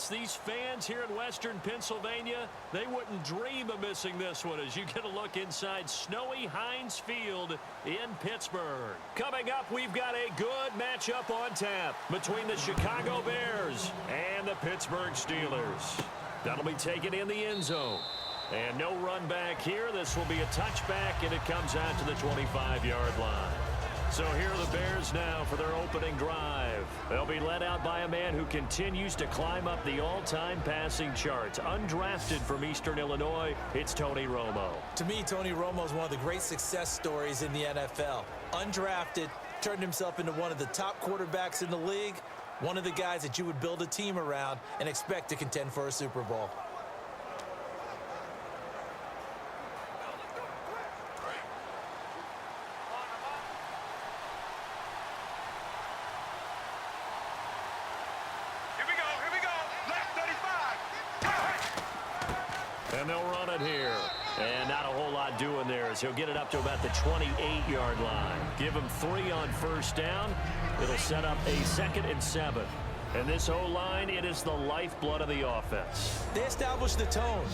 these fans here in Western Pennsylvania, they wouldn't dream of missing this one as you get a look inside snowy Heinz Field in Pittsburgh. Coming up, we've got a good matchup on tap between the Chicago Bears and the Pittsburgh Steelers. That'll be taken in the end zone. And no run back here. This will be a touchback, and it comes out to the 25-yard line. So here are the Bears now for their opening drive. They'll be led out by a man who continues to climb up the all-time passing charts. Undrafted from Eastern Illinois, it's Tony Romo. To me, Tony Romo is one of the great success stories in the NFL. Undrafted, turned himself into one of the top quarterbacks in the league, one of the guys that you would build a team around and expect to contend for a Super Bowl. And they'll run it here. And not a whole lot doing there as he'll get it up to about the 28-yard line. Give him 3 on first down. It'll set up a 2nd and 7. And this O-line, it is the lifeblood of the offense. They establish the tone.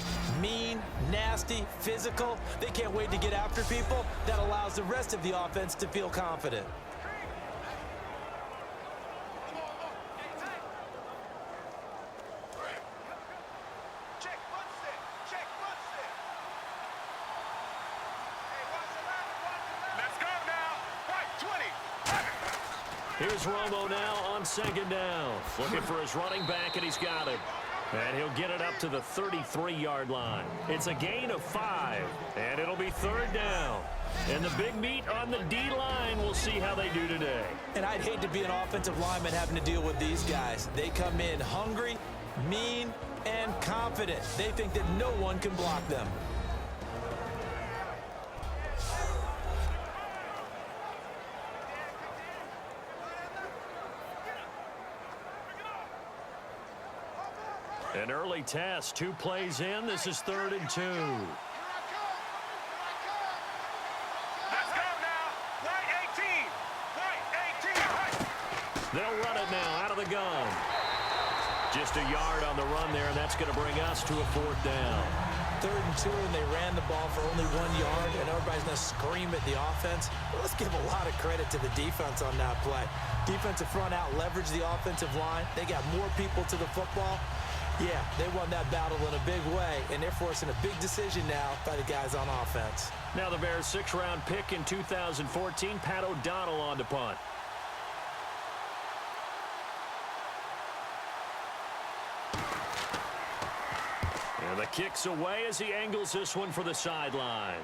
Mean, nasty, physical. They can't wait to get after people. That allows the rest of the offense to feel confident. Here's Romo now on 2nd down. Looking for his running back, and he's got it. And he'll get it up to the 33-yard line. It's a gain of 5, and it'll be 3rd down. And the big meat on the D-line, we'll see how they do today. And I'd hate to be an offensive lineman having to deal with these guys. They come in hungry, mean, and confident. They think that no one can block them. An early test, 2 plays in. This is 3rd and 2. Let's go now. White 18. White 18. White. They'll run it now out of the gun. Just a yard on the run there, and that's going to bring us to a 4th down. 3rd and 2, and they ran the ball for only 1 yard, and everybody's going to scream at the offense. Well, let's give a lot of credit to the defense on that play. Defensive front out leveraged the offensive line. They got more people to the football. Yeah, they won that battle in a big way, and they're forcing a big decision now by the guys on offense. Now the Bears' 6th-round pick in 2014, Pat O'Donnell on to punt. And the kick's away as he angles this one for the sideline.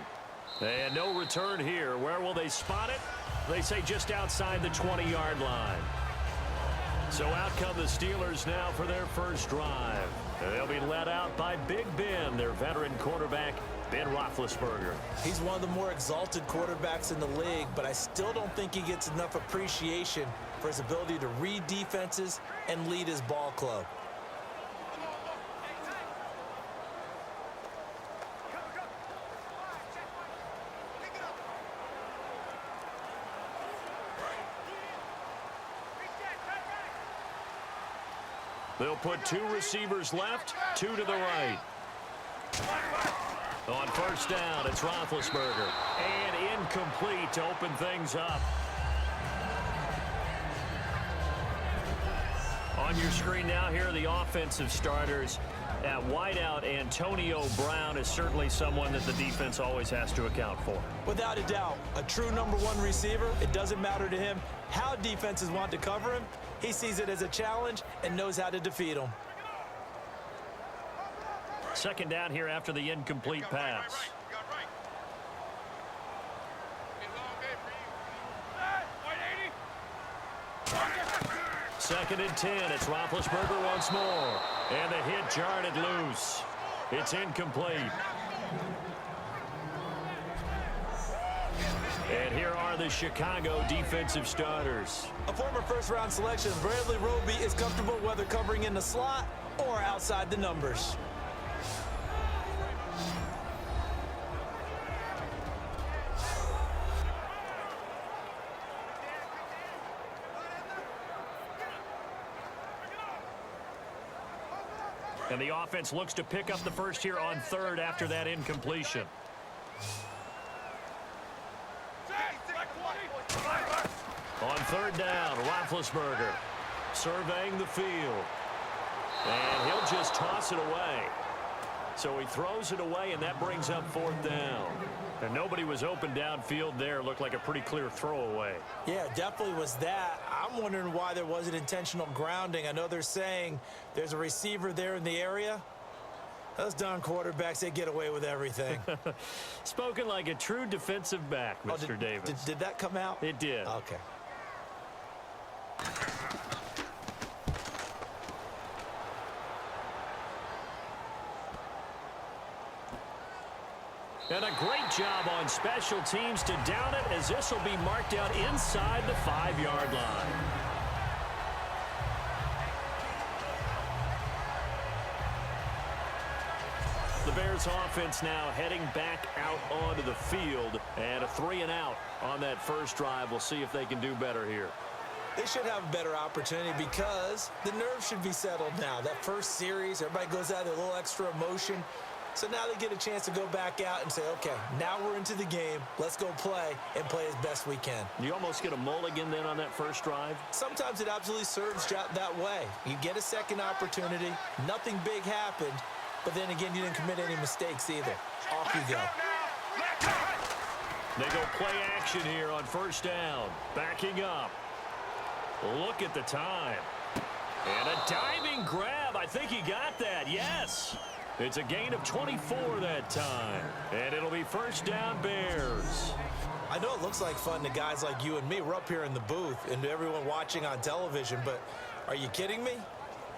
And no return here. Where will they spot it? They say just outside the 20-yard line. So out come the Steelers now for their first drive. They'll be led out by Big Ben, their veteran quarterback, Ben Roethlisberger. He's one of the more exalted quarterbacks in the league, but I still don't think he gets enough appreciation for his ability to read defenses and lead his ball club. They'll put 2 receivers left, 2 to the right. On first down, it's Roethlisberger. And incomplete to open things up. On your screen now, here are the offensive starters. At wideout, Antonio Brown is certainly someone that the defense always has to account for. Without a doubt, a true #1 receiver. It doesn't matter to him how defenses want to cover him. He sees it as a challenge and knows how to defeat them. 2nd down here after the incomplete pass. 2nd and 10. It's Roethlisberger once more. And the hit jarred it loose. It's incomplete. And here are the Chicago defensive starters. A former first-round selection, Bradley Roby is comfortable whether covering in the slot or outside the numbers. And the offense looks to pick up the first here on third after that incompletion. On third down, Roethlisberger surveying the field. And he'll just toss it away. So he throws it away, and that brings up fourth down. And nobody was open downfield there. Looked like a pretty clear throwaway. Yeah, definitely was that. I'm wondering why there wasn't intentional grounding. I know they're saying there's a receiver there in the area. Those darn quarterbacks, they get away with everything. Spoken like a true defensive back, Mr. Davis. Did that come out? It did. Okay. And a great job on special teams to down it, as this will be marked out inside the 5-yard line. The Bears offense now heading back out onto the field, and a 3-and-out on that first drive. We'll see if they can do better here. They should have a better opportunity because the nerves should be settled now. That first series, everybody goes out with a little extra emotion. So now they get a chance to go back out and say, okay, now we're into the game. Let's go play and play as best we can. You almost get a mulligan then on that first drive? Sometimes it absolutely serves that way. You get a second opportunity. Nothing big happened. But then again, you didn't commit any mistakes either. Off you go. They go play action here on first down. Backing up. Look at the time. And a diving grab. I think he got that. Yes. It's a gain of 24 that time. And it'll be first down Bears. I know it looks like fun to guys like you and me. We're up here in the booth and to everyone watching on television, but are you kidding me?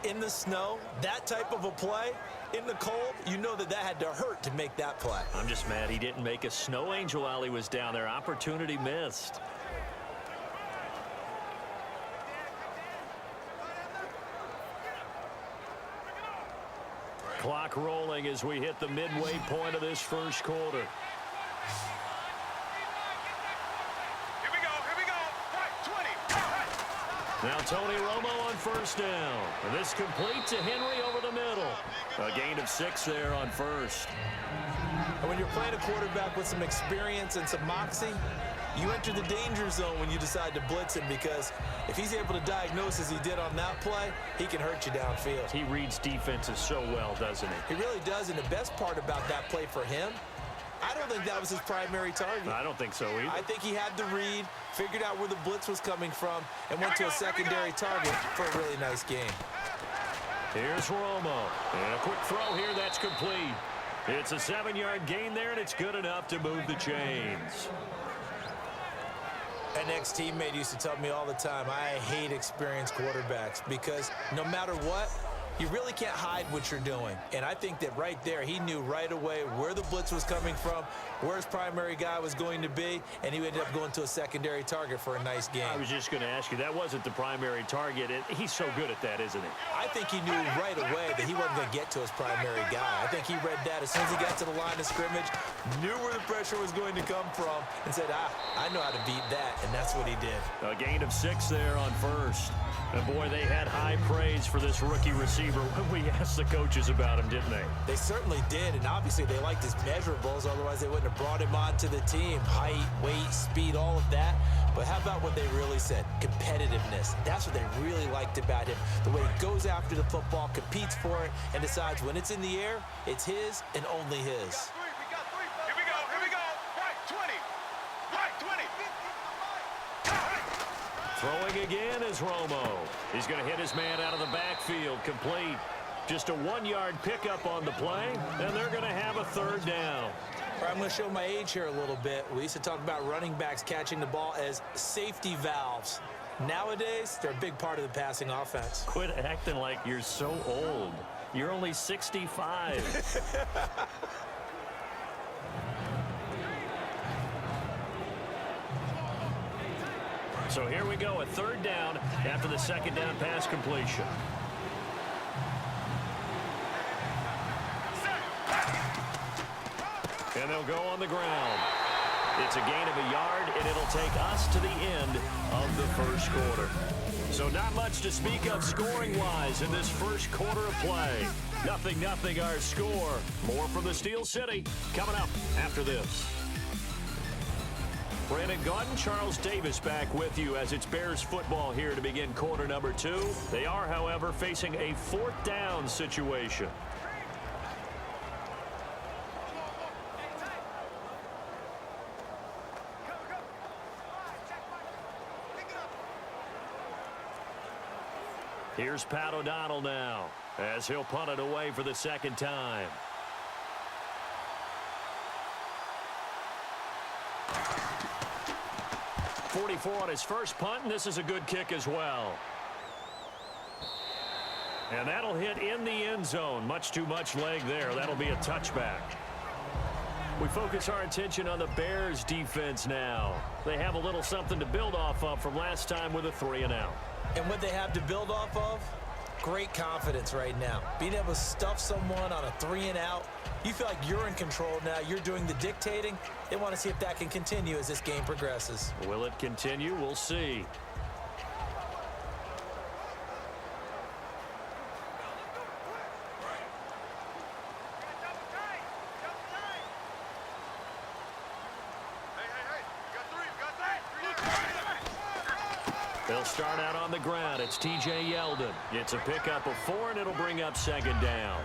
In the snow, that type of a play, in the cold, you know that had to hurt to make that play. I'm just mad he didn't make a snow angel while he was down there. Opportunity missed. Clock rolling as we hit the midway point of this first quarter. Here we go. Right, 20. Now Tony Romo on first down. And this complete to Henry over the middle. A gain of 6 there on first. And when you're playing a quarterback with some experience and some moxie, you enter the danger zone when you decide to blitz him, because if he's able to diagnose as he did on that play, he can hurt you downfield. He reads defenses so well, doesn't he? He really does, and the best part about that play for him, I don't think that was his primary target. I don't think so either. I think he had the read, figured out where the blitz was coming from, and went to a secondary target for a really nice game. Here's Romo. And a quick throw here that's complete. It's a 7-yard gain there, and it's good enough to move the chains. An ex-teammate used to tell me all the time, I hate experienced quarterbacks because no matter what, you really can't hide what you're doing. And I think that right there, he knew right away where the blitz was coming from, where his primary guy was going to be, and he ended up going to a secondary target for a nice game. I was just going to ask you, that wasn't the primary target. He's so good at that, isn't he? I think he knew right away that he wasn't going to get to his primary guy. I think he read that as soon as he got to the line of scrimmage, knew where the pressure was going to come from, and said, I know how to beat that, and that's what he did. A gain of 6 there on first. And boy, they had high praise for this rookie receiver when we asked the coaches about him, didn't they? They certainly did, and obviously they liked his measurables, otherwise they wouldn't have brought him onto the team. Height, weight, speed, all of that. But how about what they really said? Competitiveness. That's what they really liked about him. The way he goes after the football, competes for it, and decides when it's in the air, it's his and only his. Here we go. Right, 20. Right, 20. Throwing again is Romo. He's going to hit his man out of the backfield, complete. Just a 1-yard pickup on the play, and they're going to have a third down. All right, I'm going to show my age here a little bit. We used to talk about running backs catching the ball as safety valves. Nowadays, they're a big part of the passing offense. Quit acting like you're so old. You're only 65. So here we go, a third down after the second down pass completion. And they'll go on the ground. It's a gain of a yard, and it'll take us to the end of the first quarter. So not much to speak of scoring-wise in this first quarter of play. 0-0 our score. More from the Steel City coming up after this. Brandon Gaudin, Charles Davis back with you as it's Bears football here to begin quarter number 2. They are, however, facing a 4th down situation. Here's Pat O'Donnell now as he'll punt it away for the 2nd time. .44 on his first punt, and this is a good kick as well. And that'll hit in the end zone. Much too much leg there. That'll be a touchback. We focus our attention on the Bears defense now. They have a little something to build off of from last time with a 3-and-out. And what they have to build off of? Great confidence right now. Being able to stuff someone on a 3-and-out. You feel like you're in control now. You're doing the dictating. They want to see if that can continue as this game progresses. Will it continue? We'll see. They'll start out on the ground. It's T.J. Yeldon. It's a pickup of 4, and it'll bring up 2nd down.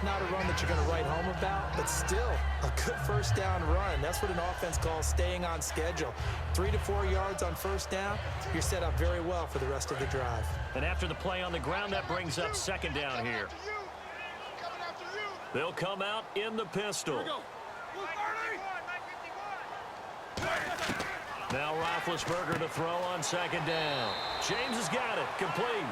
Not a run that you're going to write home about, but still a good 1st down run. That's what an offense calls staying on schedule. 3 to 4 yards on 1st down, you're set up very well for the rest of the drive. And after the play on the ground, that brings up 2nd down here. They'll come out in the pistol. Now Roethlisberger to throw on 2nd down. James has got it. Complete.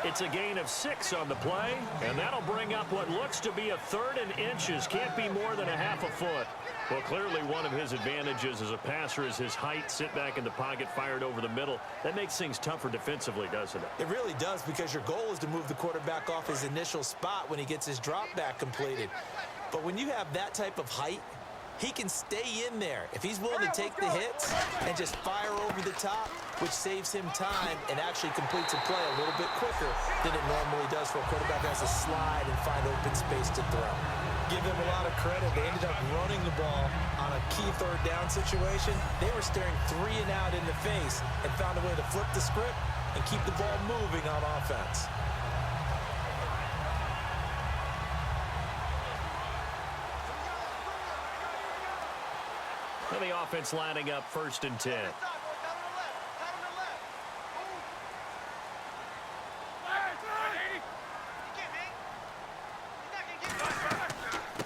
It's a gain of 6 on the play, and that'll bring up what looks to be a 3rd and inches. Can't be more than a half a foot. Well, clearly one of his advantages as a passer is his height. Sit back in the pocket, fired over the middle. That makes things tougher defensively, doesn't it? It really does, because your goal is to move the quarterback off his initial spot when he gets his drop back completed. But when you have that type of height, he can stay in there if he's willing to take the hits and just fire over the top, which saves him time and actually completes a play a little bit quicker than it normally does for a quarterback who has to slide and find open space to throw. Give him a lot of credit. They ended up running the ball on a key 3rd down situation. They were staring 3-and-out in the face and found a way to flip the script and keep the ball moving on offense. And the offense lining up 1st and 10.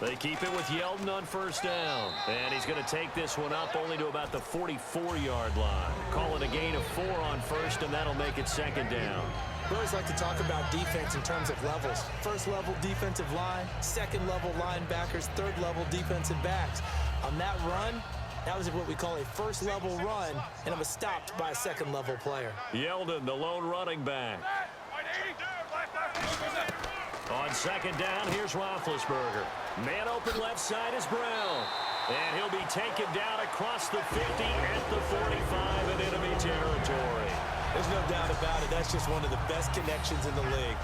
They keep it with Yeldon on 1st down. And he's going to take this one up only to about the 44-yard line. Call it a gain of 4 on 1st, and that'll make it 2nd down. We always like to talk about defense in terms of levels. 1st level defensive line, 2nd level linebackers, 3rd level defensive backs. On that run, that was what we call a 1st level run, and it was stopped by a 2nd level player. Yeldon, the lone running back. On 2nd down, here's Roethlisberger. Man open left side is Brown. And he'll be taken down across the 50 at the 45 in enemy territory. There's no doubt about it. That's just one of the best connections in the league.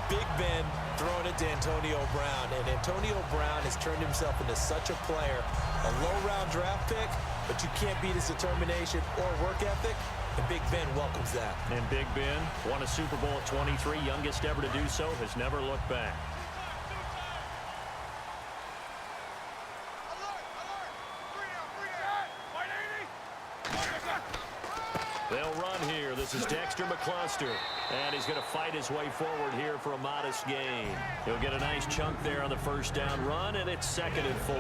Big Ben throwing it to Antonio Brown, and Antonio Brown has turned himself into such a player. A low-round draft pick, but you can't beat his determination or work ethic, and Big Ben welcomes that. And Big Ben won a Super Bowl at 23, youngest ever to do so, has never looked back. They'll run here. This is Dexter McCluster. And he's going to fight his way forward here for a modest gain. He'll get a nice chunk there on the 1st down run, and it's 2nd and 4.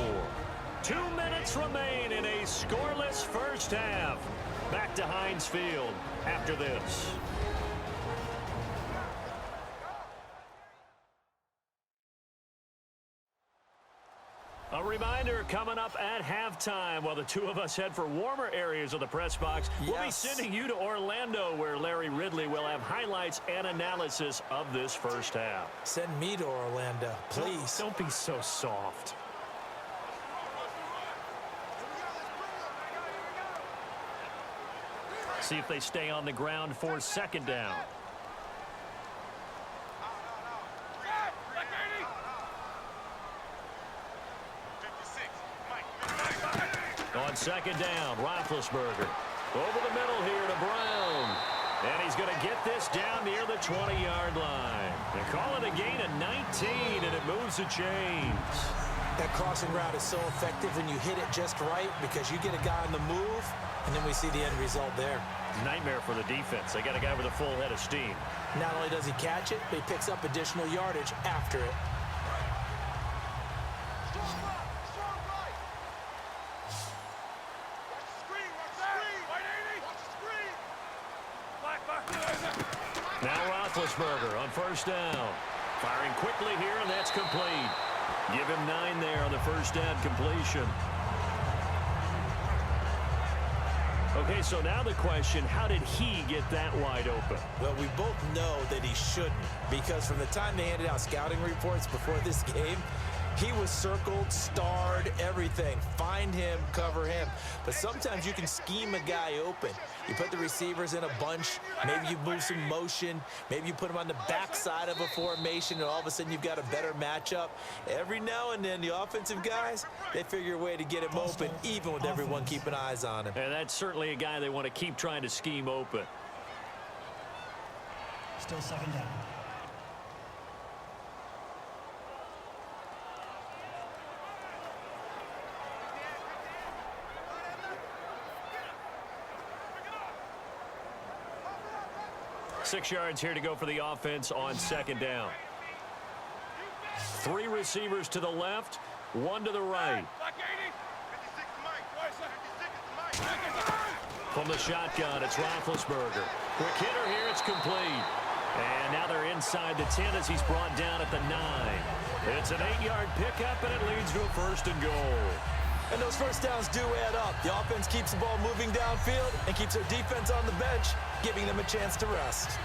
2 minutes remain in a scoreless 1st half. Back to Heinz Field after this. A reminder coming up at halftime while the two of us head for warmer areas of the press box. Yes. We'll be sending you to Orlando where Larry Ridley will have highlights and analysis of this 1st half. Send me to Orlando, please. Don't be so soft. See if they stay on the ground for 2nd down. on second down. Roethlisberger over the middle here to Brown. And he's going to get this down near the 20-yard line. They call it a gain of 19, and it moves the chains. That crossing route is so effective when you hit it just right because you get a guy on the move, and then we see the end result there. Nightmare for the defense. They got a guy with a full head of steam. Not only does he catch it, but he picks up additional yardage after it. Now Roethlisberger on first down. Firing quickly here, and that's complete. Give him 9 there on the first down completion. Okay, so now the question, how did he get that wide open? Well, we both know that he shouldn't, because from the time they handed out scouting reports before this game, he was circled, starred, everything. Find him, cover him. But sometimes you can scheme a guy open. You put the receivers in a bunch. Maybe you move some motion. Maybe you put him on the backside of a formation, and all of a sudden you've got a better matchup. Every now and then, the offensive guys, they figure a way to get him open, even with everyone keeping eyes on him. And that's certainly a guy they want to keep trying to scheme open. Still second down. Six yards here to go for the offense on second down. 3 receivers to the left, 1 to the right. From the shotgun, it's Roethlisberger. Quick hitter here, it's complete. And now they're inside the 10 as he's brought down at the 9. It's an 8-yard pickup, and it leads to a first and goal. And those first downs do add up. The offense keeps the ball moving downfield and keeps their defense on the bench, giving them a chance to rest.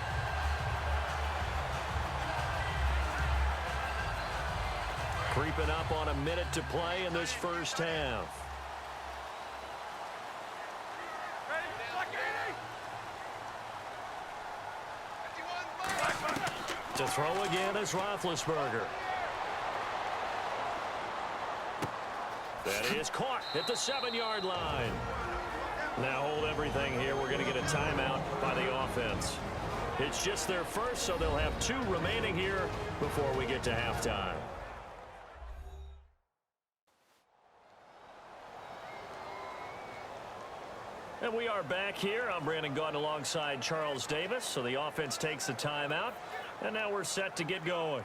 Creeping up on a minute to play in this first half. To throw again is Roethlisberger. That is caught at the 7-yard line. Now hold everything here. We're going to get a timeout by the offense. It's just their first, so they'll have 2 remaining here before we get to halftime. And we are back here. I'm Brandon Gaudin alongside Charles Davis. So the offense takes the timeout, and now we're set to get going.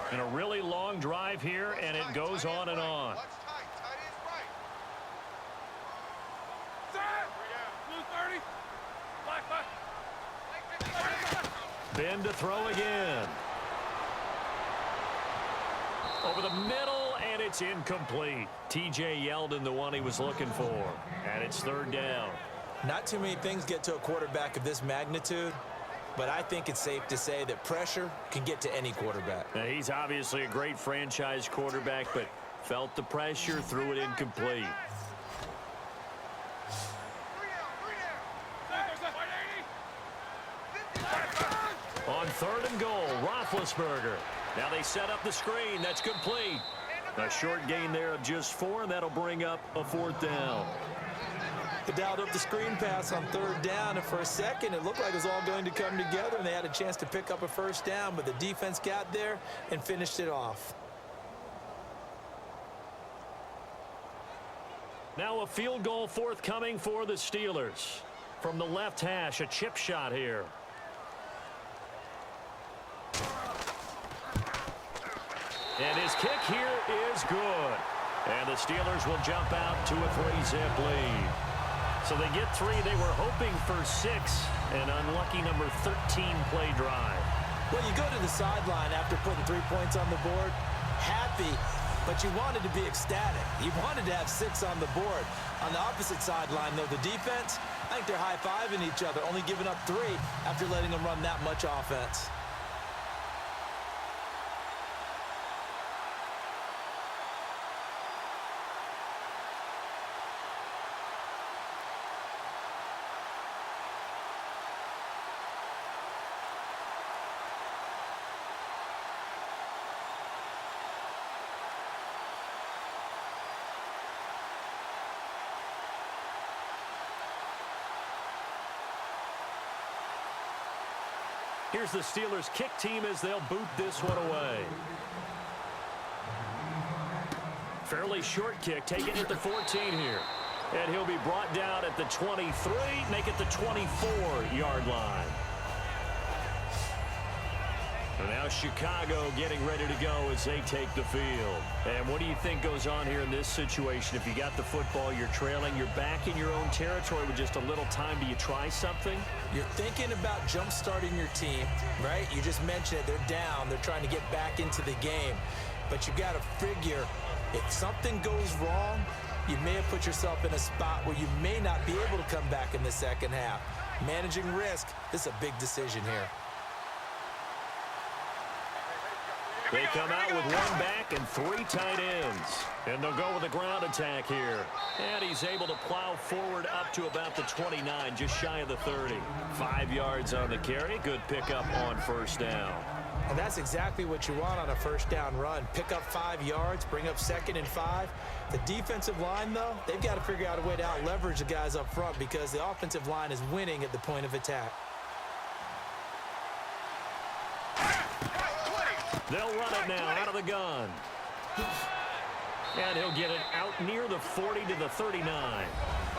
And a really long drive here, and it goes on and on. Ben to throw again. Over the middle, and it's incomplete. T.J. Yeldon, the one he was looking for. And it's third down. Not too many things get to a quarterback of this magnitude, but I think it's safe to say that pressure can get to any quarterback. Now, he's obviously a great franchise quarterback, but felt the pressure, threw it incomplete. On third and goal, Roethlisberger. Now they set up the screen. That's complete. A short gain there of just 4, and that'll bring up a 4th down. They dialed up the screen pass on third down, and for a second it looked like it was all going to come together, and they had a chance to pick up a first down, but the defense got there and finished it off. Now a field goal forthcoming for the Steelers. From the left hash, a chip shot here. And his kick here is good. And the Steelers will jump out to a 3-zip lead. So they get 3. They were hoping for 6. An unlucky number 13 play drive. Well, you go to the sideline after putting 3 points on the board, happy, but you wanted to be ecstatic. You wanted to have 6 on the board. On the opposite sideline, though, the defense, I think they're high-fiving each other, only giving up 3 after letting them run that much offense. Here's the Steelers' kick team as they'll boot this one away. Fairly short kick, taken at the 14 here. And he'll be brought down at the 23, make it the 24-yard line. And now Chicago getting ready to go as they take the field. And what do you think goes on here in this situation? If you got the football, you're trailing, you're back in your own territory with just a little time. Do you try something? You're thinking about jump-starting your team, right? You just mentioned it. They're down. They're trying to get back into the game. But you've got to figure if something goes wrong, you may have put yourself in a spot where you may not be able to come back in the second half. Managing risk, this is a big decision here. They come out with one back and three tight ends. And they'll go with a ground attack here. And he's able to plow forward up to about the 29, just shy of the 30. 5 yards on the carry. Good pickup on first down. And that's exactly what you want on a first down run. Pick up 5 yards, bring up 2nd and 5. The defensive line, though, they've got to figure out a way to out-leverage the guys up front because the offensive line is winning at the point of attack. They'll run it now out of the gun. And he'll get it out near the 40 to the 39.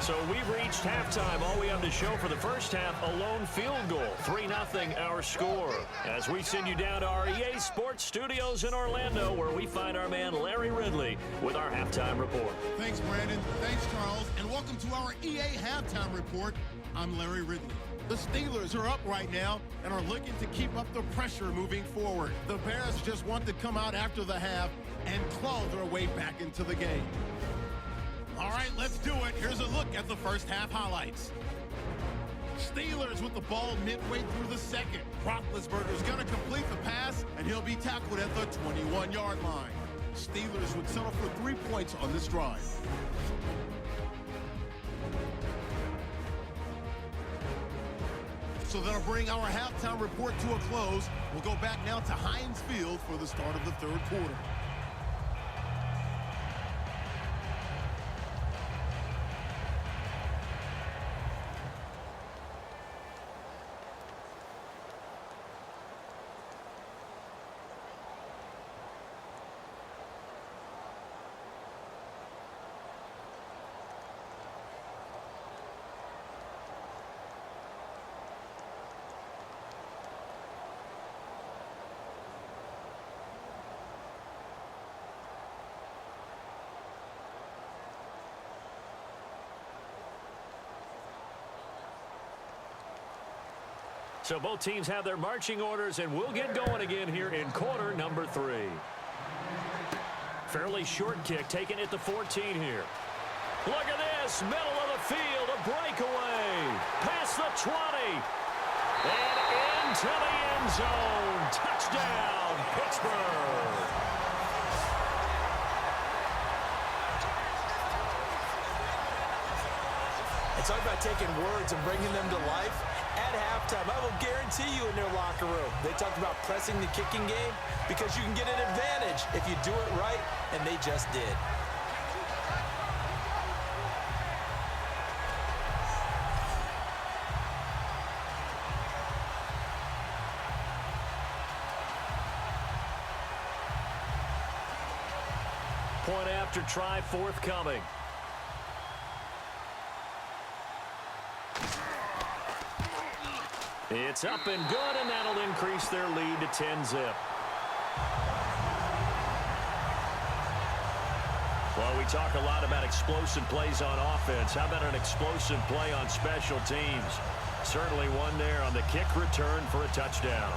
So we've reached halftime. All we have to show for the first half, a lone field goal. 3-0 our score. As we send you down to our EA Sports Studios in Orlando, where we find our man Larry Ridley with our halftime report. Thanks, Brandon. Thanks, Charles. And welcome to our EA Halftime Report. I'm Larry Ridley. The Steelers are up right now and are looking to keep up the pressure moving forward. The Bears just want to come out after the half and claw their way back into the game. All right, let's do it. Here's a look at the first half highlights. Steelers with the ball midway through the second. Roethlisberger's going to complete the pass, and he'll be tackled at the 21-yard line. Steelers would settle for 3 points on this drive. So that'll bring our halftime report to a close. We'll go back now to Heinz Field for the start of the third quarter. So both teams have their marching orders, and we'll get going again here in quarter number 3. Fairly short kick taken at the 14 here. Look at this, middle of the field, a breakaway. Past the 20. And into the end zone. Touchdown, Pittsburgh. It's all about taking words and bringing them to life. At halftime, I will guarantee you in their locker room, they talked about pressing the kicking game because you can get an advantage if you do it right, and they just did. Point after try forthcoming. It's up and good, and that'll increase their lead to 10-zip. Well, we talk a lot about explosive plays on offense. How about an explosive play on special teams? Certainly one there on the kick return for a touchdown.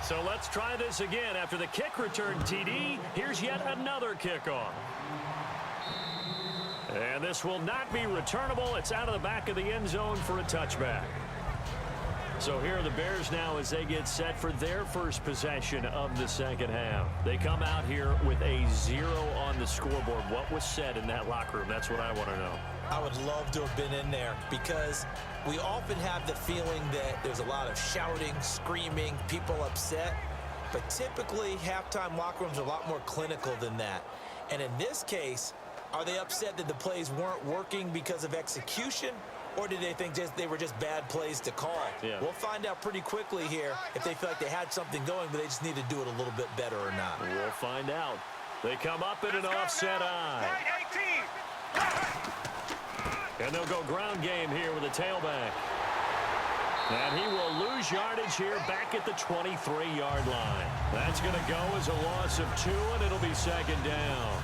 So let's try this again. After the kick return TD, here's yet another kickoff. And this will not be returnable. It's out of the back of the end zone for a touchback. So here are the Bears now as they get set for their first possession of the second half. They come out here with a 0 on the scoreboard. What was said in that locker room? That's what I want to know. I would love to have been in there because we often have the feeling that there's a lot of shouting, screaming, people upset. But typically, halftime locker rooms are a lot more clinical than that. And in this case, are they upset that the plays weren't working because of execution? Or did they think they were just bad plays to call? Yeah. We'll find out pretty quickly here if they feel like they had something going, but they just need to do it a little bit better or not. We'll find out. They come up in an offset eye. And they'll go ground game here with a tailback. And he will lose yardage here back at the 23-yard line. That's going to go as a loss of 2, and it'll be second down.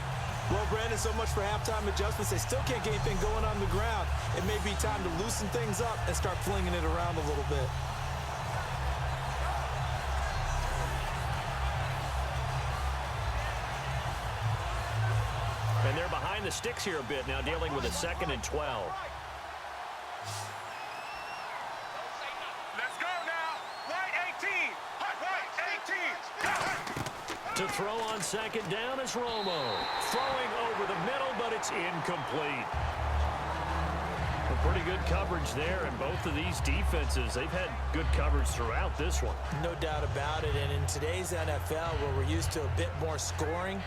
Well, Brandon, so much for halftime adjustments. They still can't get anything going on the ground. It may be time to loosen things up and start flinging it around a little bit. And they're behind the sticks here a bit now, dealing with a 2nd and 12. Let's go now. Right 18. Right 18. To throw on second down is Romo. Throwing over the middle, but it's incomplete. A pretty good coverage there, and both of these defenses, they've had good coverage throughout this one. No doubt about it, and in today's NFL, where we're used to a bit more scoring,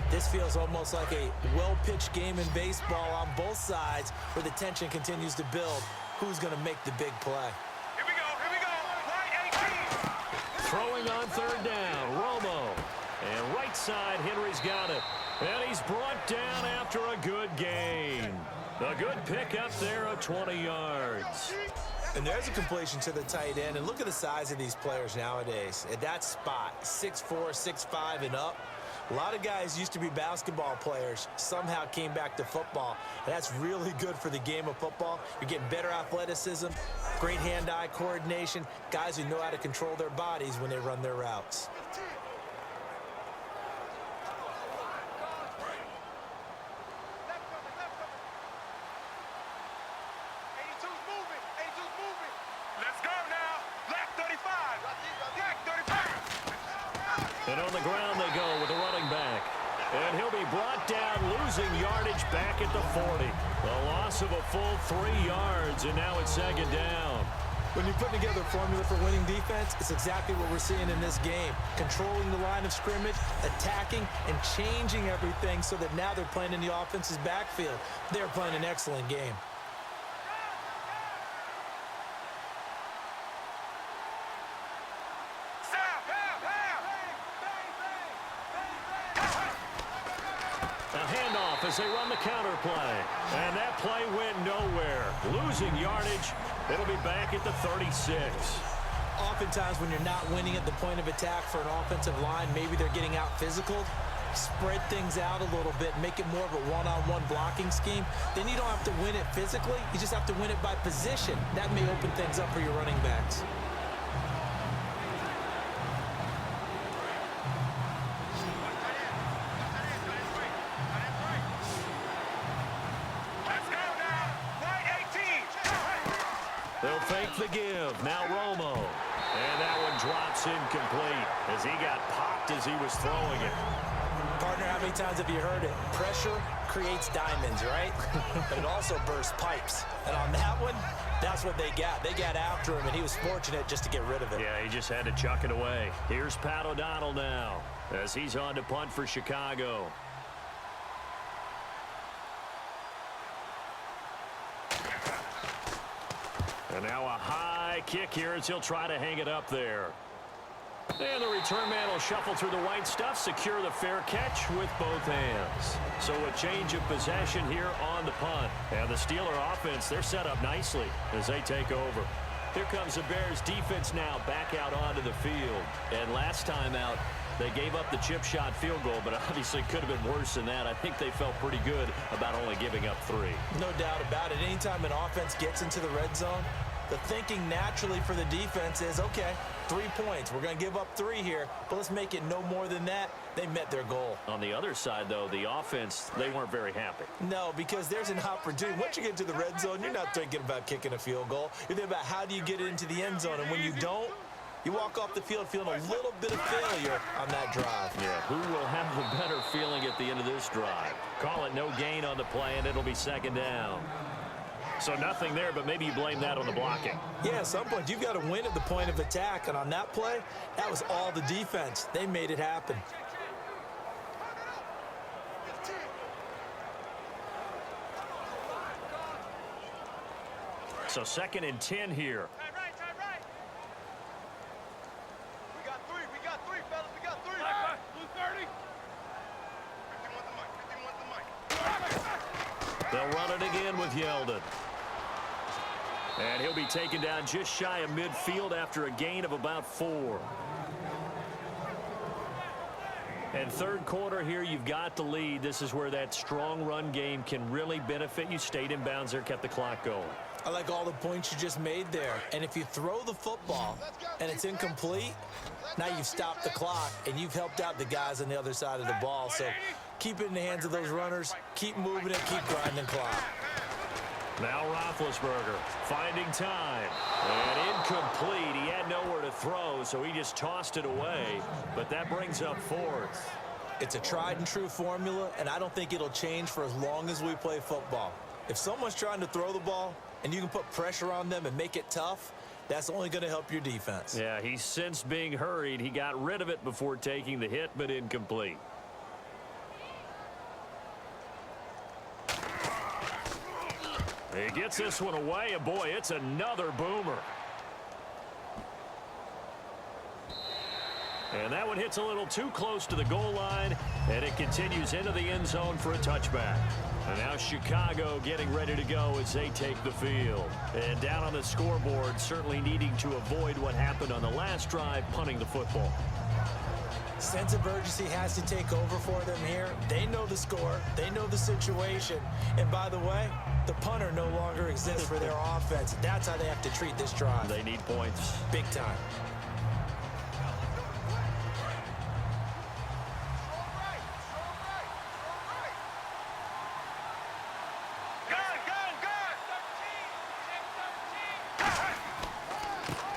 this feels almost like a well-pitched game in baseball on both sides where the tension continues to build. Who's going to make the big play? Here we go. Right 18. Throwing on third down, Romo. And right side, Henry's got it. And he's brought down after a good gain. A good pickup there of 20 yards. And there's a completion to the tight end. And look at the size of these players nowadays. At that spot, 6'4", 6'5", and up. A lot of guys used to be basketball players, somehow came back to football. And that's really good for the game of football. You're getting better athleticism, great hand-eye coordination, guys who know how to control their bodies when they run their routes. And on the ground they go with the running back. And he'll be brought down, losing yardage back at the 40. A loss of a full 3 yards, and now it's second down. When you put together a formula for winning defense, it's exactly what we're seeing in this game. Controlling the line of scrimmage, attacking, and changing everything so that now they're playing in the offense's backfield. They're playing an excellent game. As they run the counter play. And that play went nowhere. Losing yardage. It'll be back at the 36. Oftentimes when you're not winning at the point of attack for an offensive line, maybe they're getting out physical. Spread things out a little bit, make it more of a one-on-one blocking scheme. Then you don't have to win it physically. You just have to win it by position. That may open things up for your running backs. They'll fake the give. Now Romo. And that one drops incomplete as he got popped as he was throwing it. Partner, how many times have you heard it? Pressure creates diamonds, right? But it also bursts pipes. And on that one, that's what they got. They got after him, and he was fortunate just to get rid of it. Yeah, he just had to chuck it away. Here's Pat O'Donnell now as he's on to punt for Chicago. And now a high kick here as he'll try to hang it up there. And the return man will shuffle through the white stuff, secure the fair catch with both hands. So a change of possession here on the punt. And the Steeler offense, they're set up nicely as they take over. Here comes the Bears defense now back out onto the field. And last time out, they gave up the chip shot field goal, but obviously could have been worse than that. I think they felt pretty good about only giving up 3. No doubt about it. Anytime an offense gets into the red zone, the thinking naturally for the defense is, okay, 3 points. We're going to give up 3 here, but let's make it no more than that. They met their goal. On the other side, though, the offense, they weren't very happy. No, because there's an opportunity. Once you get to the red zone, you're not thinking about kicking a field goal. You're thinking about how do you get it into the end zone, and when you don't, you walk off the field feeling a little bit of failure on that drive. Yeah, who will have the better feeling at the end of this drive? Call it no gain on the play, and it'll be second down. So nothing there, but maybe you blame that on the blocking. Yeah, at some point, you've got to win at the point of attack, and on that play, that was all the defense. They made it happen. So 2nd and 10 here. They'll run it again with Yeldon. And he'll be taken down just shy of midfield after a gain of about 4. And third quarter here, you've got the lead. This is where that strong run game can really benefit you. Stayed in bounds there, kept the clock going. I like all the points you just made there. And if you throw the football and it's incomplete, now you've stopped the clock and you've helped out the guys on the other side of the ball. So keep it in the hands of those runners. Keep moving it. Keep grinding clock. Now Roethlisberger finding time. And incomplete. He had nowhere to throw, so he just tossed it away. But that brings up 4th. It's a tried and true formula, and I don't think it'll change for as long as we play football. If someone's trying to throw the ball and you can put pressure on them and make it tough, that's only going to help your defense. Yeah, he sensed being hurried. He got rid of it before taking the hit, but incomplete. He gets this one away, and boy, it's another boomer. And that one hits a little too close to the goal line, and it continues into the end zone for a touchback. And now Chicago getting ready to go as they take the field. And down on the scoreboard, certainly needing to avoid what happened on the last drive, punting the football. Sense of urgency has to take over for them here. They know the score. They know the situation. And by the way, the punter no longer exists for their offense. That's how they have to treat this drive. They need points. Big time.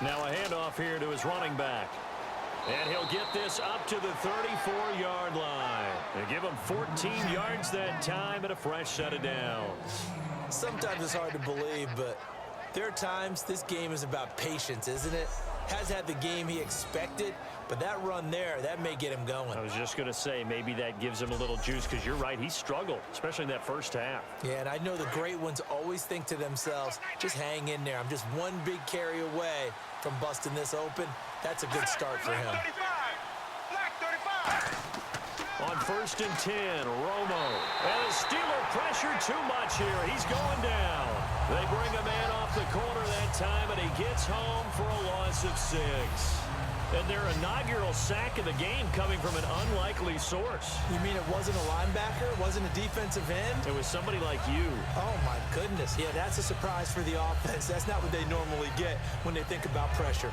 Now a handoff here to his running back. And he'll get this up to the 34-yard line. They give him 14 yards that time and a fresh set of downs. Sometimes it's hard to believe, but there are times this game is about patience, isn't it? Has had the game he expected, but that run there, that may get him going. I was just going to say, maybe that gives him a little juice, because you're right, he struggled, especially in that first half. Yeah, and I know the great ones always think to themselves, just hang in there. I'm just one big carry away from busting this open. That's a good start for him. On 1st and 10, Romo. And the Steeler pressure too much here. He's going down. They bring a man off the corner that time, and he gets home for a loss of 6. And their inaugural sack of the game coming from an unlikely source. You mean it wasn't a linebacker? It wasn't a defensive end? It was somebody like you. Oh, my goodness. Yeah, that's a surprise for the offense. That's not what they normally get when they think about pressure.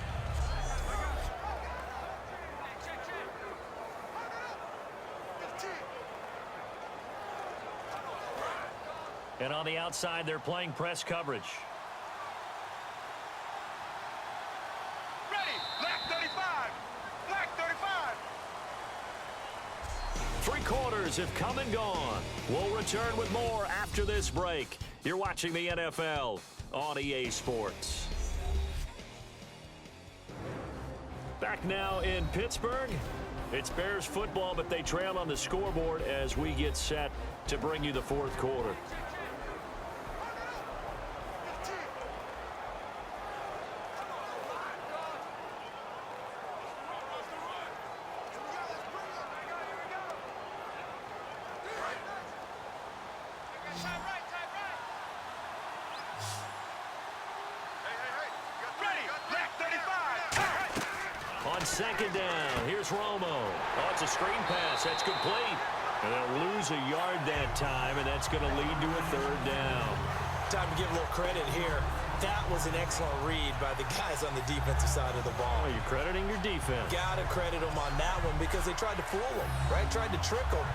And on the outside, they're playing press coverage. Ready, black 35, black 35. 3 quarters have come and gone. We'll return with more after this break. You're watching the NFL on EA Sports. Back now in Pittsburgh. It's Bears football, but they trail on the scoreboard as we get set to bring you the 4th quarter. On 2nd down, here's Romo. Oh, it's a screen pass. That's complete. And they'll lose a yard that time, and that's going to lead to a 3rd down. Time to give a little credit here. That was an excellent read by the guys on the defensive side of the ball. Oh, you're crediting your defense. Got to credit them on that one because they tried to fool him, right? Tried to trick him.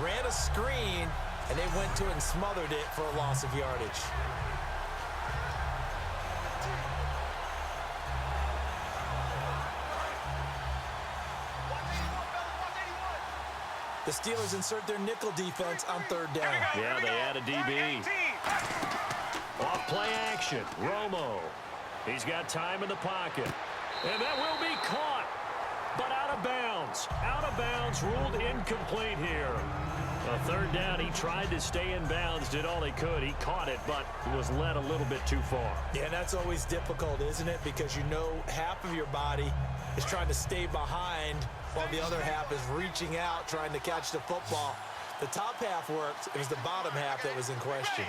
Ran a screen, and they went to it and smothered it for a loss of yardage. The Steelers insert their nickel defense on third down. Yeah, they add a DB. Off play action. Romo. He's got time in the pocket. And that will be caught. But out of bounds. Out of bounds, ruled incomplete here. A third down, he tried to stay in bounds, did all he could. He caught it, but was led a little bit too far. Yeah, that's always difficult, isn't it? Because you know half of your body is trying to stay behind while the other half is reaching out, trying to catch the football. The top half worked. It was the bottom half that was in question.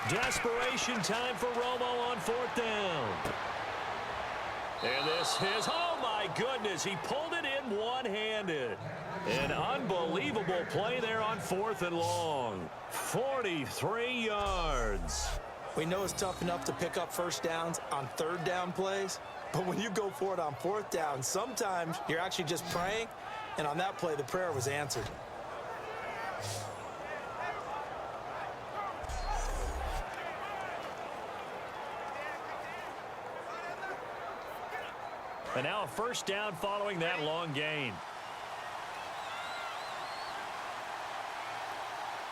Desperation time for Romo on fourth down. And this is, oh my goodness, he pulled it in one-handed. An unbelievable play there on fourth and long. 43 yards. We know it's tough enough to pick up first downs on third down plays, but when you go for it on fourth down, sometimes you're actually just praying, and on that play, the prayer was answered. And now a first down following that long gain.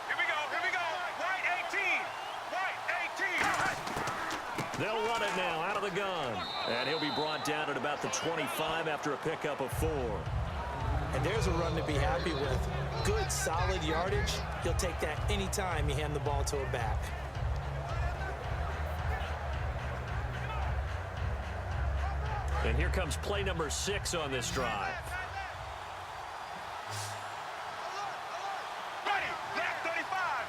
Here we go. White 18. They'll run it now out of the gun. And he'll be brought down at about the 25 after a pickup of 4. And there's a run to be happy with. Good, solid yardage. He'll take that anytime you hand the ball to a back. And here comes play number 6 on this drive. Ready. Black 35.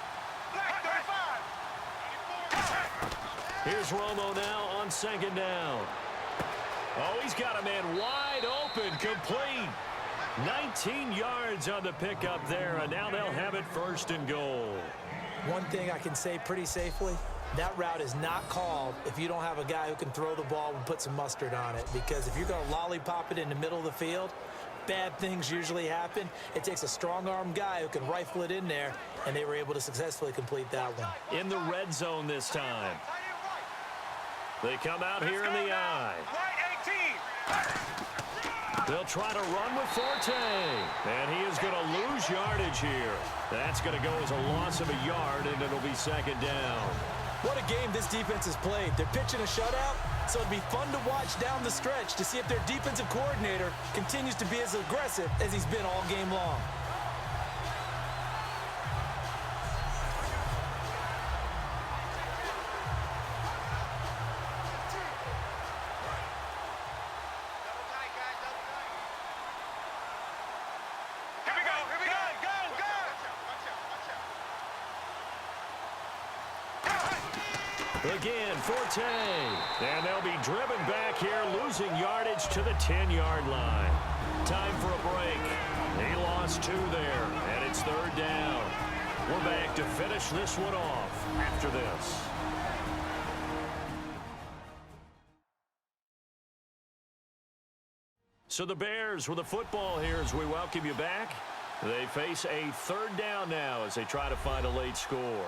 Black 35. Here's Romo now on second down. Oh, he's got a man wide open, complete. 19 yards on the pickup there, and now they'll have it first and goal. One thing I can say pretty safely, that route is not called if you don't have a guy who can throw the ball and put some mustard on it. Because if you're going to lollipop it in the middle of the field, bad things usually happen. It takes a strong-arm guy who can rifle it in there, and they were able to successfully complete that one. In the red zone this time. They come out here in the I. White 18. They'll try to run with Forte. And he is going to lose yardage here. That's going to go as a loss of a yard, and it'll be second down. What a game this defense has played. They're pitching a shutout, so it'd be fun to watch down the stretch to see if their defensive coordinator continues to be as aggressive as he's been all game long. Again, Forte. And they'll be driven back here, losing yardage to the 10-yard line. Time for a break. He lost 2 there, and it's third down. We're back to finish this one off after this. So the Bears with the football here as we welcome you back. They face a third down now as they try to find a late score.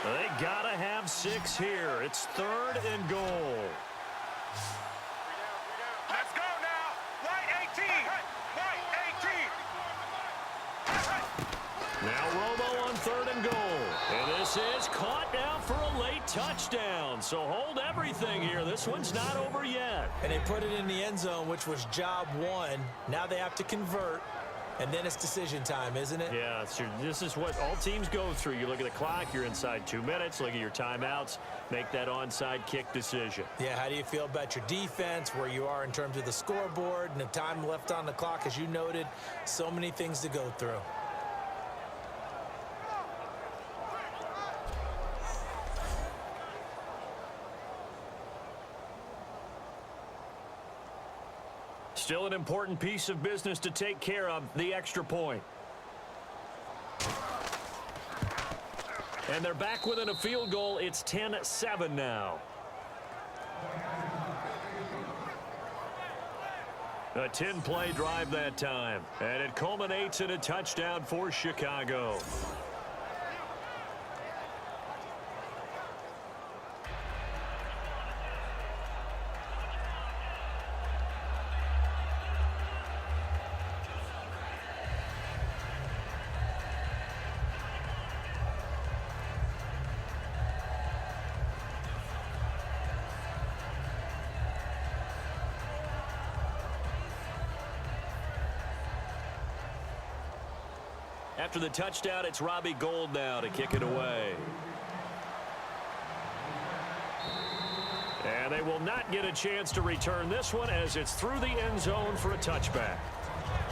They gotta have 6 here. It's third and goal. Let's go now. White 18. White 18. Now Romo on third and goal. And this is caught now for a late touchdown. So hold everything here. This one's not over yet. And they put it in the end zone, which was job 1. Now they have to convert. And then it's decision time, isn't it? Yeah, this is what all teams go through. You look at the clock, you're inside 2 minutes, look at your timeouts, make that onside kick decision. Yeah, how do you feel about your defense, where you are in terms of the scoreboard, and the time left on the clock, as you noted, so many things to go through. Still an important piece of business to take care of, the extra point. And they're back within a field goal. It's 10-7 now. A 10-play drive that time. And it culminates in a touchdown for Chicago. After the touchdown, it's Robbie Gould now to kick it away. And they will not get a chance to return this one as it's through the end zone for a touchback.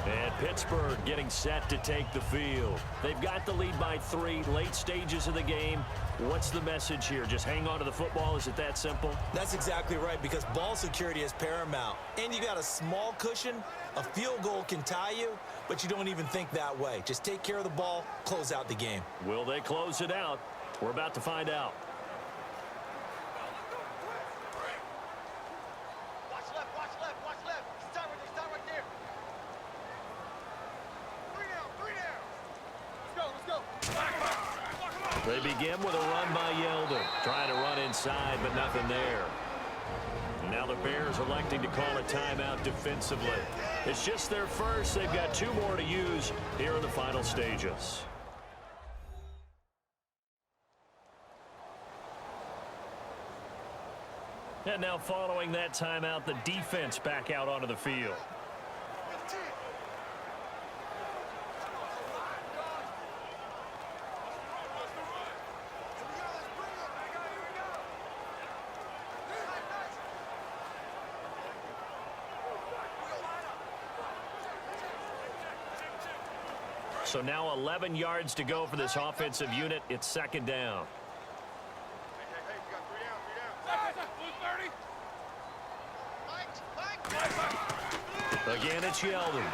And Pittsburgh getting set to take the field. They've got the lead by 3, late stages of the game. What's the message here? Just hang on to the football? Is it that simple? That's exactly right, because ball security is paramount. And you got a small cushion. A field goal can tie you, but you don't even think that way. Just take care of the ball, close out the game. Will they close it out? We're about to find out. Watch left, watch left, watch left. Start right there. 3 down. Let's go. They begin with a run by Yeldon. Trying to run inside, but nothing there. Now the Bears electing to call a timeout defensively. It's just their first. They've got 2 more to use here in the final stages. And now following that timeout, the defense back out onto the field. So now 11 yards to go for this offensive unit. It's second down. Hey, you got 3 down. Again, it's Yeldon.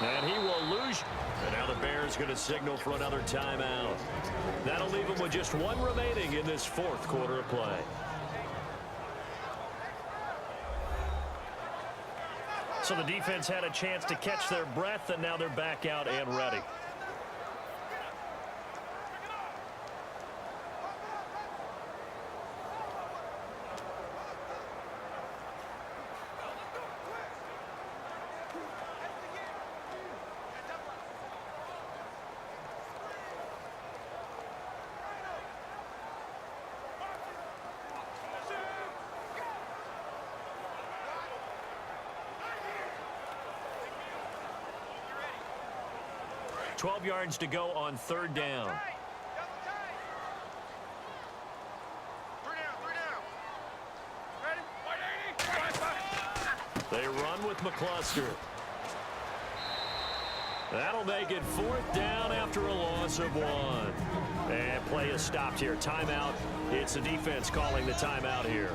And he will lose. And now the Bears going to signal for another timeout. That'll leave them with just 1 remaining in this 4th quarter of play. So the defense had a chance to catch their breath, and now they're back out and ready. Twelve yards to go on 3rd down. 3 down. Ready? They run with McCluster. That'll make it 4th down after a loss of 1. And play is stopped here. Timeout. It's the defense calling the timeout here.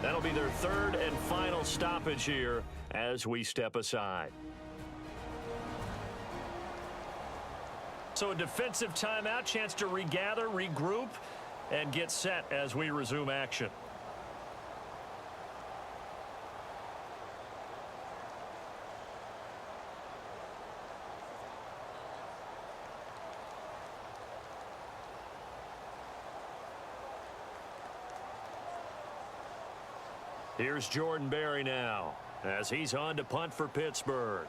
That'll be their 3rd and final stoppage here as we step aside. So a defensive timeout, chance to regather, regroup, and get set as we resume action. Here's Jordan Berry now as he's on to punt for Pittsburgh.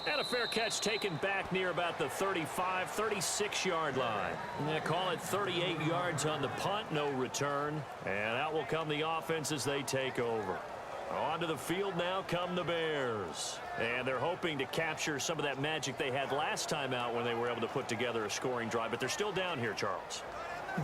And a fair catch taken back near about the 35, 36-yard line. They call it 38 yards on the punt, no return. And out will come the offense as they take over. Onto the field now come the Bears. And they're hoping to capture some of that magic they had last time out when they were able to put together a scoring drive. But they're still down here, Charles.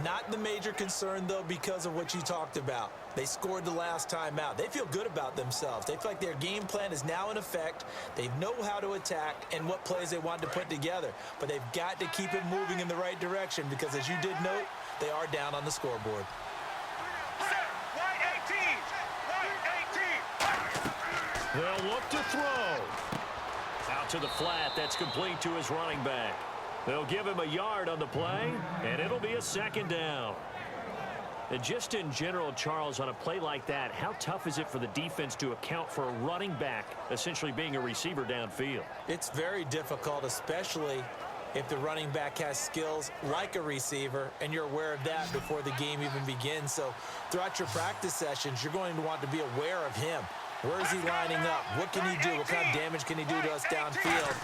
Not the major concern, though, because of what you talked about. They scored the last time out. They feel good about themselves. They feel like their game plan is now in effect. They know how to attack and what plays they want to put together. But they've got to keep it moving in the right direction because, as you did note, they are down on the scoreboard. White 18. White 18. They'll look to throw. Out to the flat. That's complete to his running back. They'll give him a yard on the play, and it'll be a second down. And just in general, Charles, on a play like that, how tough is it for the defense to account for a running back essentially being a receiver downfield? It's very difficult, especially if the running back has skills like a receiver, and you're aware of that before the game even begins. So throughout your practice sessions, you're going to want to be aware of him. Where is he lining up? What can he do? What kind of damage can he do to us downfield?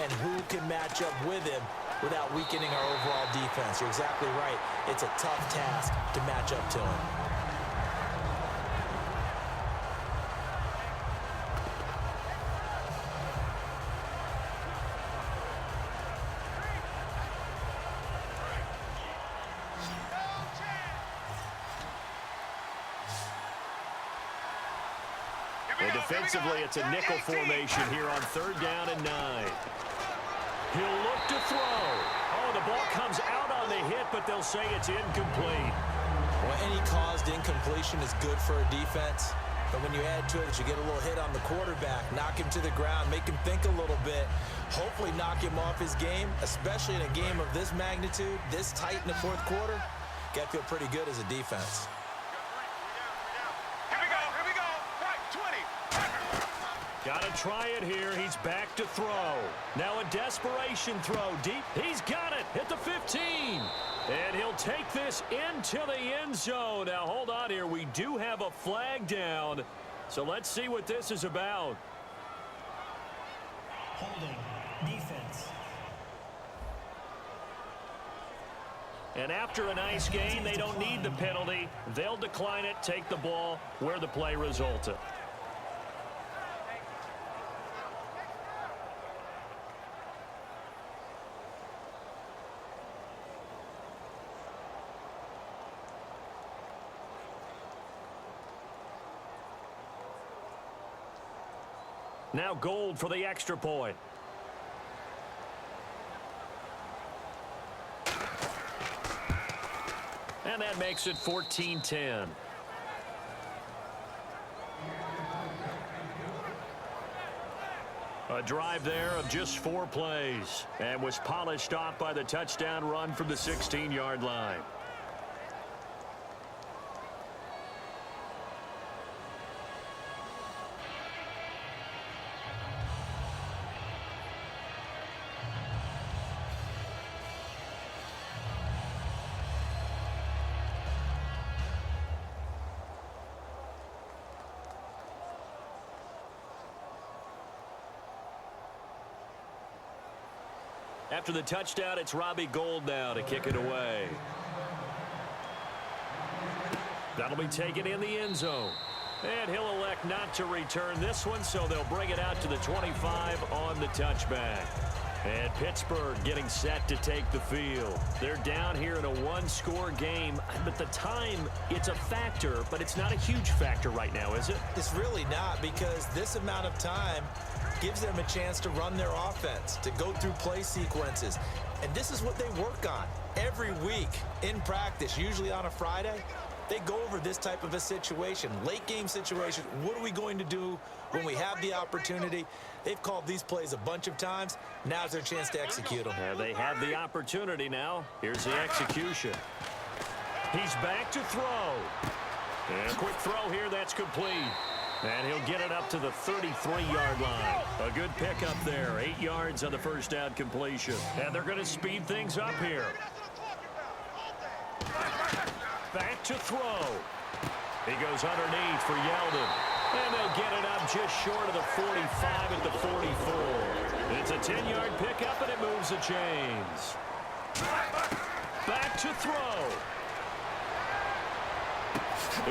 And who can match up with him without weakening our overall defense? You're exactly right. It's a tough task to match up to him. And defensively, it's a nickel formation here on 3rd down and 9. He'll look to throw. Oh, the ball comes out on the hit, but they'll say it's incomplete. Well, any caused incompletion is good for a defense. But when you add to it that you get a little hit on the quarterback, knock him to the ground, make him think a little bit, hopefully knock him off his game, especially in a game of this magnitude, this tight in the 4th quarter, got to feel pretty good as a defense. Got to try it here. He's back to throw. Now a desperation throw deep. He's got it at the 15. And he'll take this into the end zone. Now, hold on here. We do have a flag down. So let's see what this is about. Holding. Defense. And after a nice game, they don't need the penalty. They'll decline it, take the ball where the play resulted. Now Gold for the extra point. And that makes it 14-10. A drive there of just 4 plays and was polished off by the touchdown run from the 16-yard line. After the touchdown, it's Robbie Gould now to kick it away. That'll be taken in the end zone. And he'll elect not to return this one, so they'll bring it out to the 25 on the touchback. And Pittsburgh getting set to take the field. They're down here in a 1-score game, but the time, it's a factor, but it's not a huge factor right now, is it? It's really not, because this amount of time gives them a chance to run their offense, to go through play sequences. And this is what they work on every week in practice, usually on a Friday. They go over this type of a situation, late game situation. What are we going to do when we have the opportunity? They've called these plays a bunch of times. Now's their chance to execute them. They have the opportunity now. Here's the execution. He's back to throw. And a quick throw here, that's complete. And he'll get it up to the 33-yard line. A good pickup there. 8 yards on the first down completion. And they're going to speed things up here. Back to throw. He goes underneath for Yeldon. And they'll get it up just short of the 45 at the 44. It's a 10-yard pickup, and it moves the chains. Back to throw.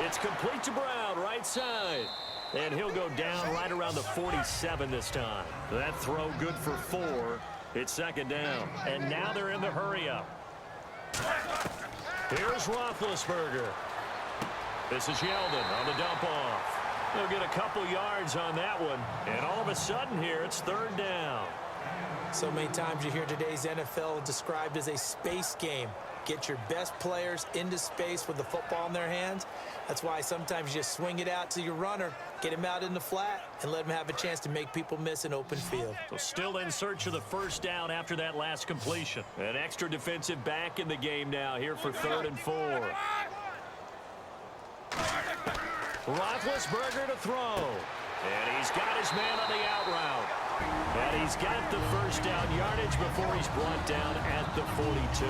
It's complete to Brown, right side. And he'll go down right around the 47 this time. That throw good for 4. It's second down. And now they're in the hurry-up. Here's Roethlisberger. This is Yeldon on the dump off. They'll get a couple yards on that one. And all of a sudden here, it's third down. So many times you hear today's NFL described as a space game. Get your best players into space with the football in their hands. That's why sometimes you just swing it out to your runner, get him out in the flat, and let him have a chance to make people miss an open field. So still in search of the first down after that last completion. An extra defensive back in the game now here for 3rd and 4. Roethlisberger to throw. And he's got his man on the out route. And he's got the first down yardage before he's brought down at the 42.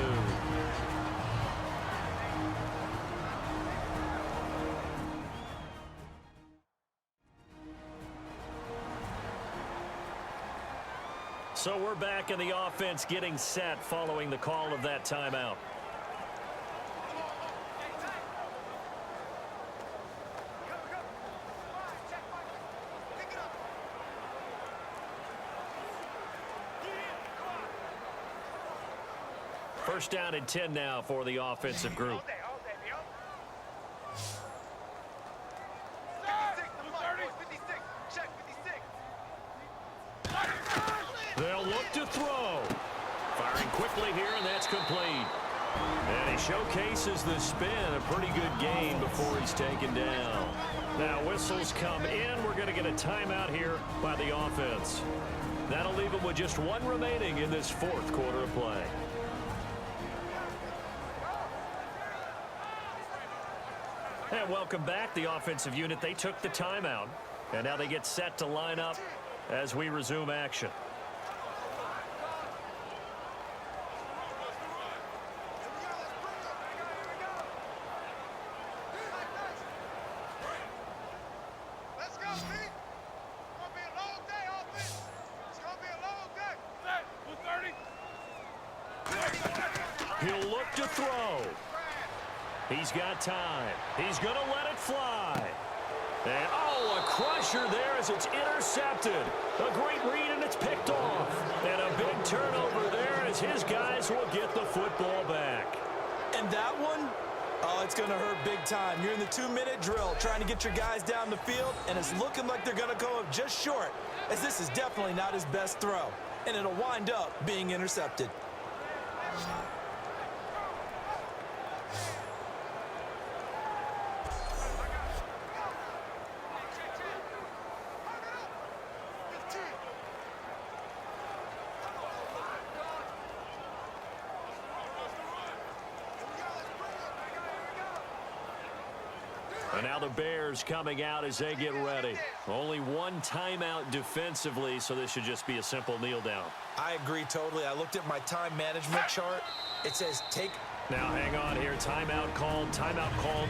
So we're back in the offense getting set following the call of that timeout. First down and 10 now for the offensive group. They'll look to throw. Firing quickly here, and that's complete. And he showcases the spin. A pretty good gain before he's taken down. Now whistles come in. We're going to get a timeout here by the offense. That'll leave them with just one remaining in this 4th quarter of play. And welcome back, the offensive unit. They took the timeout, and now they get set to line up as we resume action. Let's go, Pete. It's going to be a long day, offense. It's going to be a long day. 230. He'll look to throw. He's got time. He's going to let it fly. And, oh, a crusher there as it's intercepted. A great read, and it's picked off. And a big turnover there as his guys will get the football back. And that one, oh, it's going to hurt big time. You're in the 2-minute drill trying to get your guys down the field, and it's looking like they're going to go up just short, as this is definitely not his best throw. And it'll wind up being intercepted. And now the Bears coming out as they get ready. Only one timeout defensively, so this should just be a simple kneel down. I agree totally. I looked at my time management chart. It says take. Now hang on here. Timeout called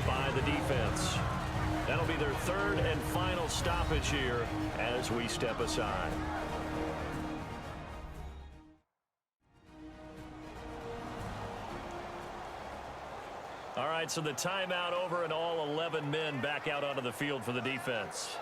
by the defense. That'll be their 3rd and final stoppage here as we step aside. All right, so the timeout over and all 11 men back out onto the field for the defense.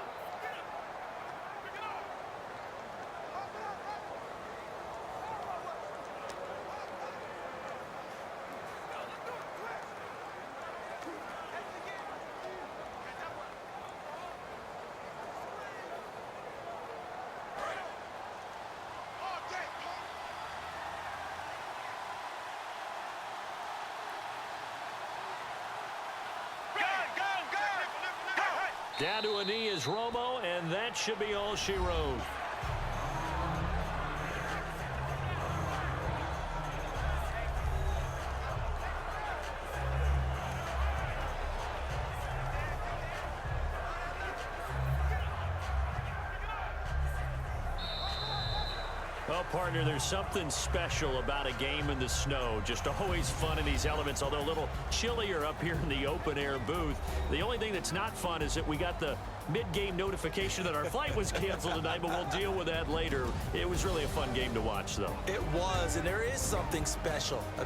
Down to a knee is Romo, and that should be all she wrote. Well, partner, there's something special about a game in the snow. Just always fun in these elements, although a little chillier up here in the open-air booth. The only thing that's not fun is that we got the mid-game notification that our flight was canceled tonight, but we'll deal with that later. It was really a fun game to watch, though. It was, and there is something special about